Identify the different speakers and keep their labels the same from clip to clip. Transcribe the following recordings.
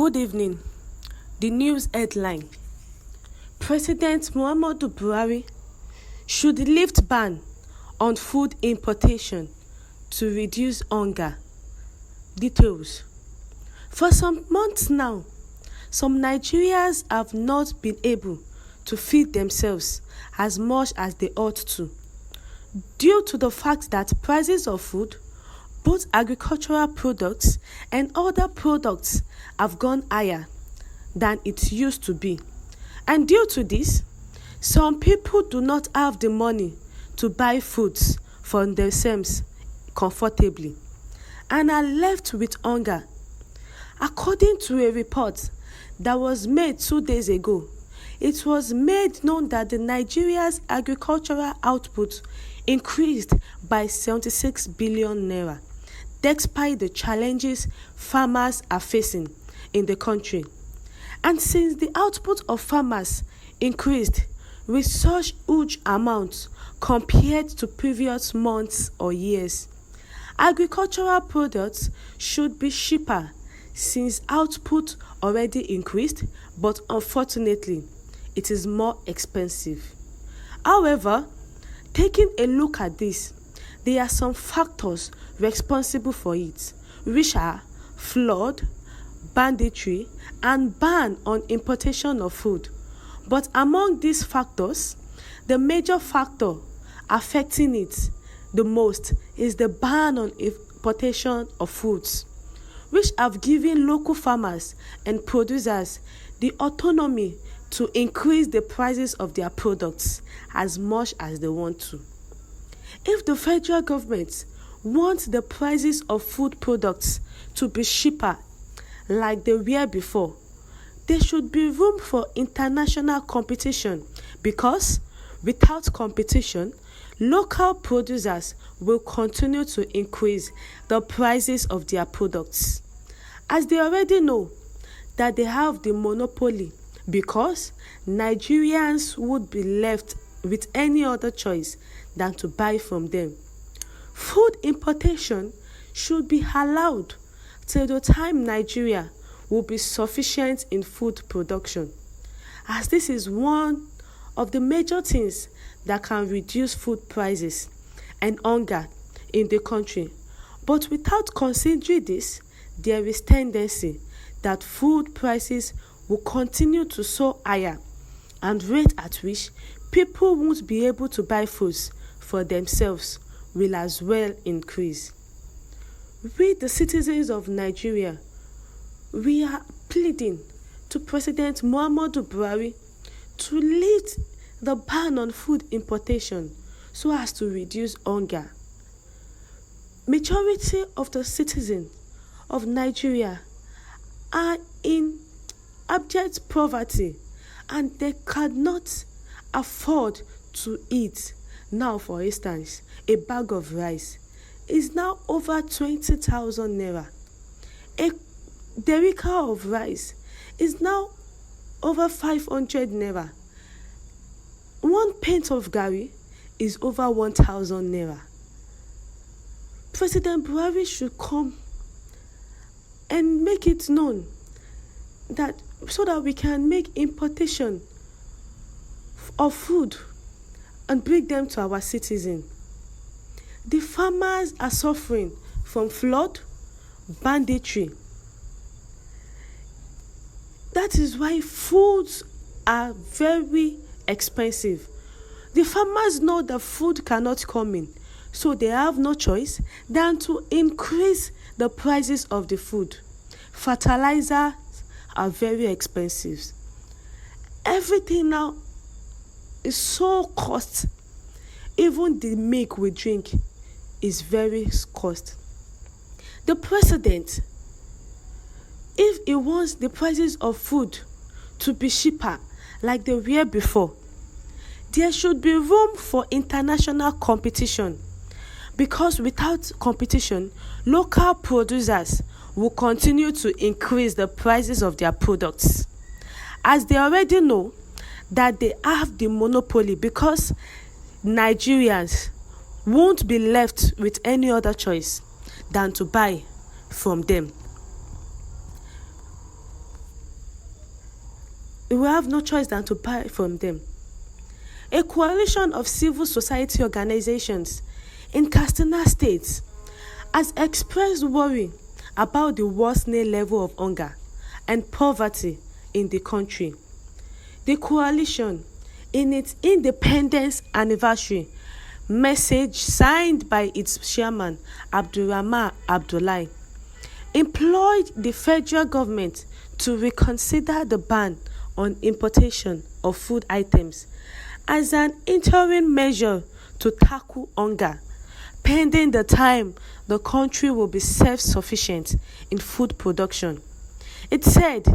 Speaker 1: Good evening. The news headline: President Muhammadu Buhari should lift ban on food importation to reduce hunger. Details: For some months now, some Nigerians have not been able to feed themselves as much as they ought to, due to the fact that prices of food, both agricultural products and other products, have gone higher than it used to be. And due to this, some people do not have the money to buy foods for themselves comfortably and are left with hunger. According to a report that was made 2 days ago, it was made known that the Nigeria's agricultural output increased by 76 billion naira, despite the challenges farmers are facing in the country. And since the output of farmers increased with such huge amounts compared to previous months or years, agricultural products should be cheaper since output already increased, but unfortunately, it is more expensive. However, taking a look at this, there are some factors responsible for it, which are flood, banditry, and ban on importation of food. But among these factors, the major factor affecting it the most is the ban on importation of foods, which have given local farmers and producers the autonomy to increase the prices of their products as much as they want to. If the federal government wants the prices of food products to be cheaper like they were before, there should be room for international competition, because without competition, local producers will continue to increase the prices of their products, as they already know that they have the monopoly, because Nigerians would be left with any other choice than to buy from them. Food importation should be allowed till the time Nigeria will be sufficient in food production, as this is one of the major things that can reduce food prices and hunger in the country. But without considering this, there is tendency that food prices will continue to soar higher, and rate at which people won't be able to buy foods for themselves will as well increase. We, the citizens of Nigeria, we are pleading to President Muhammadu Buhari to lift the ban on food importation so as to reduce hunger. Majority of the citizens of Nigeria are in abject poverty and they cannot afford to eat. Now, for instance, a bag of rice is now over 20,000 naira. A derica of rice is now over 500 naira. One pint of garri is over 1,000 naira. President Buhari should come and make it known that so that we can make importation of food and bring them to our citizens. The farmers are suffering from flood, banditry. That is why foods are very expensive. The farmers know that food cannot come in, so they have no choice than to increase the prices of the food. Fertilizers are very expensive. Everything now is so cost. Even the milk we drink is very cost. The president, if he wants the prices of food to be cheaper like they were before, there should be room for international competition, because without competition, local producers will continue to increase the prices of their products, as they already know that they have the monopoly, because Nigerians won't be left with any other choice than to buy from them. we will have no choice than to buy from them. A coalition of civil society organizations in Katsina State has expressed worry about the worsening level of hunger and poverty in the country. The coalition, in its independence anniversary message signed by its chairman, Abdulrahman Abdullahi, implored the federal government to reconsider the ban on importation of food items as an interim measure to tackle hunger, pending the time the country will be self-sufficient in food production. It said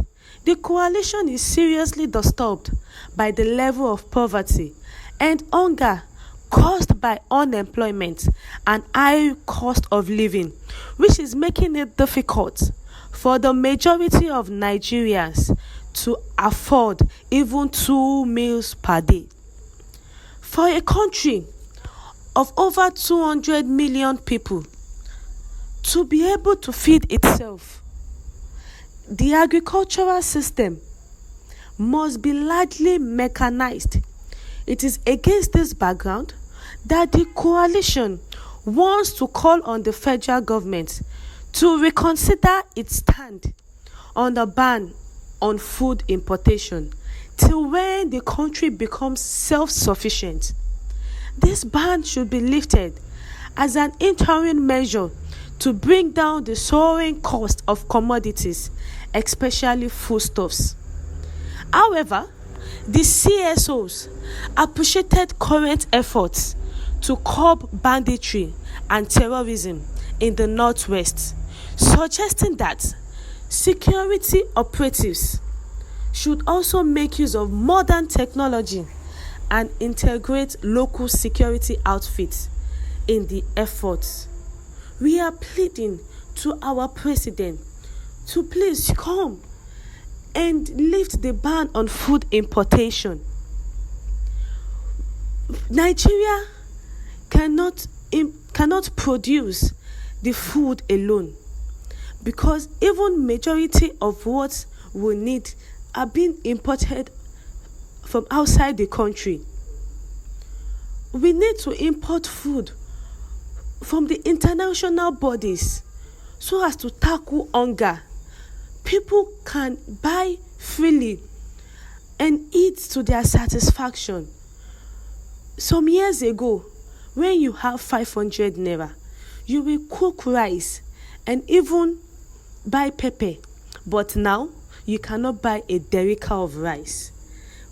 Speaker 1: the coalition is seriously disturbed by the level of poverty and hunger caused by unemployment and high cost of living, which is making it difficult for the majority of Nigerians to afford even 2 meals per day. For a country of over 200 million people to be able to feed itself, the agricultural system must be largely mechanized. It is against this background that the coalition wants to call on the federal government to reconsider its stand on the ban on food importation till when the country becomes self-sufficient. This ban should be lifted as an interim measure to bring down the soaring cost of commodities, especially foodstuffs. However, the CSOs appreciated current efforts to curb banditry and terrorism in the Northwest, suggesting that security operatives should also make use of modern technology and integrate local security outfits in the efforts. We are pleading to our president to please come and lift the ban on food importation. Nigeria cannot produce the food alone, because even majority of what we need are being imported from outside the country. We need to import food from the international bodies so as to tackle hunger. People can buy freely and eat to their satisfaction. Some years ago, when you have 500 naira, you will cook rice and even buy pepper. But now, you cannot buy a derica of rice,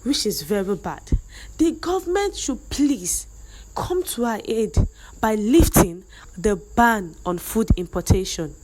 Speaker 1: which is very bad. The government should please come to our aid by lifting the ban on food importation.